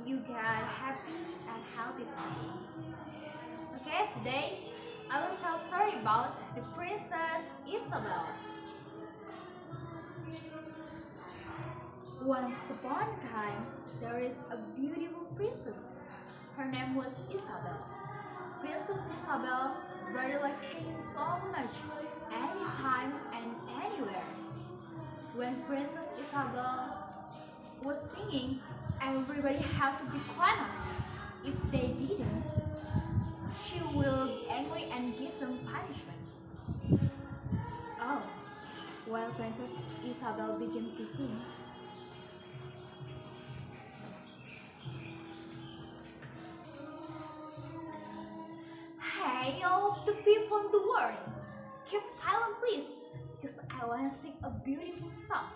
you get happy and healthy today. Okay, today I will tell a story about the Princess Isabel. Once upon a time, there is a beautiful princess. Her name was Isabel. Princess Isabel really liked singing so much, anytime and anywhere. When Princess Isabel was singing, everybody had to be quiet. If they didn't, she will be angry and give them punishment. Oh, while Princess Isabel began to sing, hey, all the people in the world, keep silent please, because I want to sing a beautiful song.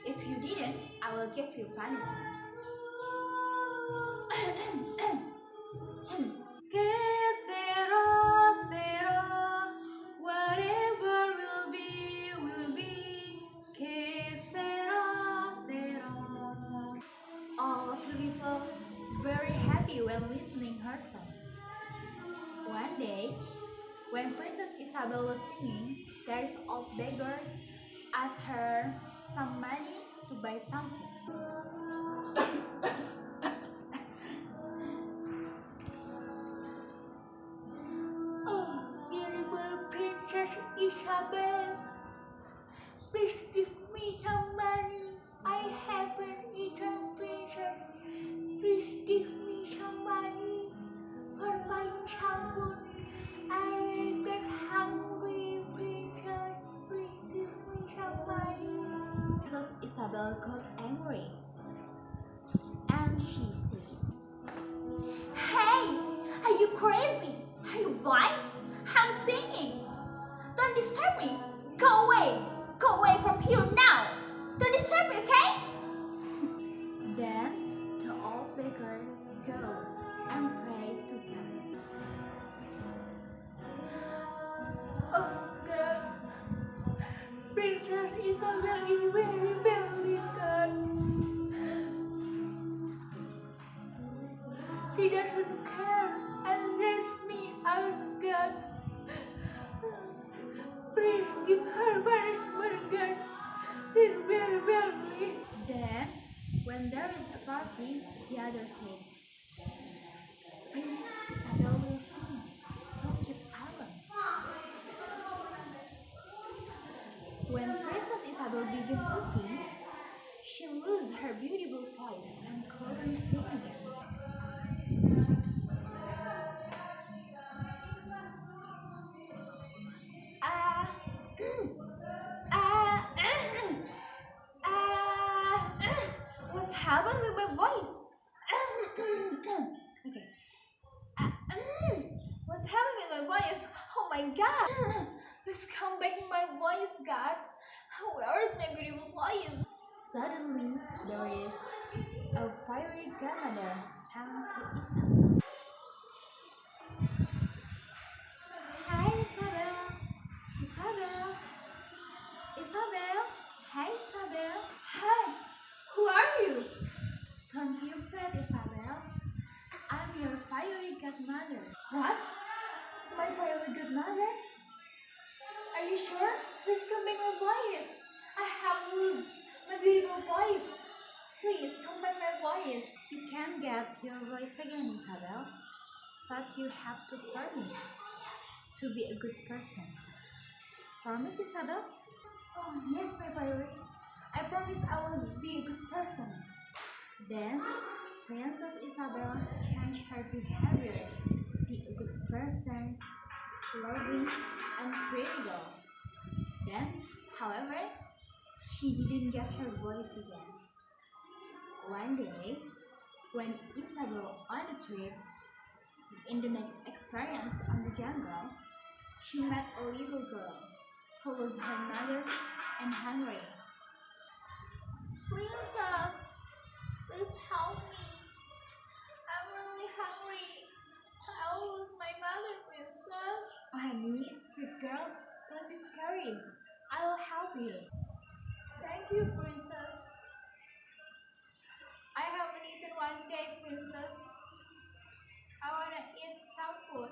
If you didn't, I will give you punishment. Que sera, whatever will be, que sera. All of the people very happy when listening her song. One day, when Princess Isabel was singing, there is an old beggar asked her some money to buy something. Oh, beautiful Princess Isabel, please give me some money. I haven't eaten, princess. Please give me some money for buying some food. I get hungry, princess. Please give me some money. Princess Isabel got angry and she said, hey, are you crazy? Are you blind? I'm singing. Don't disturb me. Go away. Go away from here now. Don't disturb me, okay? Then the old beggar go and pray to God. Oh God, Princess Isabel is very wicked. She doesn't care and lets me out, God. Please give her punishment, God. She's very badly. Then, when there is a party, the others say, shh, Princess Isabel will sing, so keep silent. When Princess Isabel began to sing, she lost her beautiful voice and couldn't sing again. What's happened with my voice? Okay. What's happened with my voice? Oh my God! Please come back my voice, God. Where is my beautiful voice? Suddenly, there is a fiery grandmother sang to Isabel. Hi, Isabel. Isabel. Isabel. Hi, Isabel. Hi. Who are you? Don't be afraid, Isabel. I'm your fiery godmother. What? My fiery godmother? Are you sure? Please come back my voice. I have lost my beautiful voice. Please come back my voice. You can get your voice again, Isabel. But you have to promise to be a good person. Promise, Isabel? Oh, yes, my fiery. I promise I will be a good person. Then, Princess Isabel changed her behavior, be a good person, lovely, and pretty girl. Then, however, she didn't get her voice again. One day, when Isabel on a trip, in the next experience on the jungle, she met a little girl who was her mother and hungry. Princess, please help me. I'm really hungry. I lose my mother, princess. Honey, sweet girl, don't be scary. I will help you. Thank you, princess. I haven't eaten one day. princess. I wanna eat some food.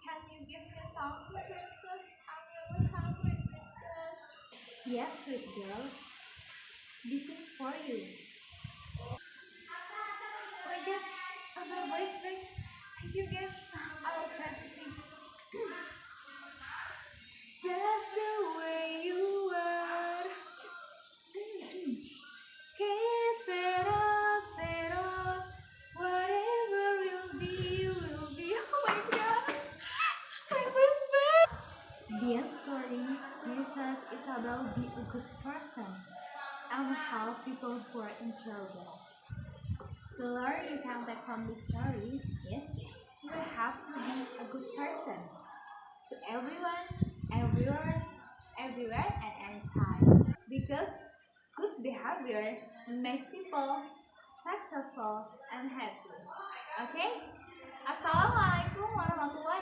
Can you give me some food, princess? I'm really hungry, princess. Yes, sweet girl. This is for you. Oh my god, my voice back. Thank you again. I will try to sing. Just the way you were. Que será, whatever will be, will be. Oh my god, my voice back. The end story. Princess Isabel be a good person and help people who are in trouble. The learn you can take from this story is you have to be a good person to everyone, everywhere, everywhere and anytime. Because good behavior makes people successful and happy. Okay? Assalamualaikum warahmatullahi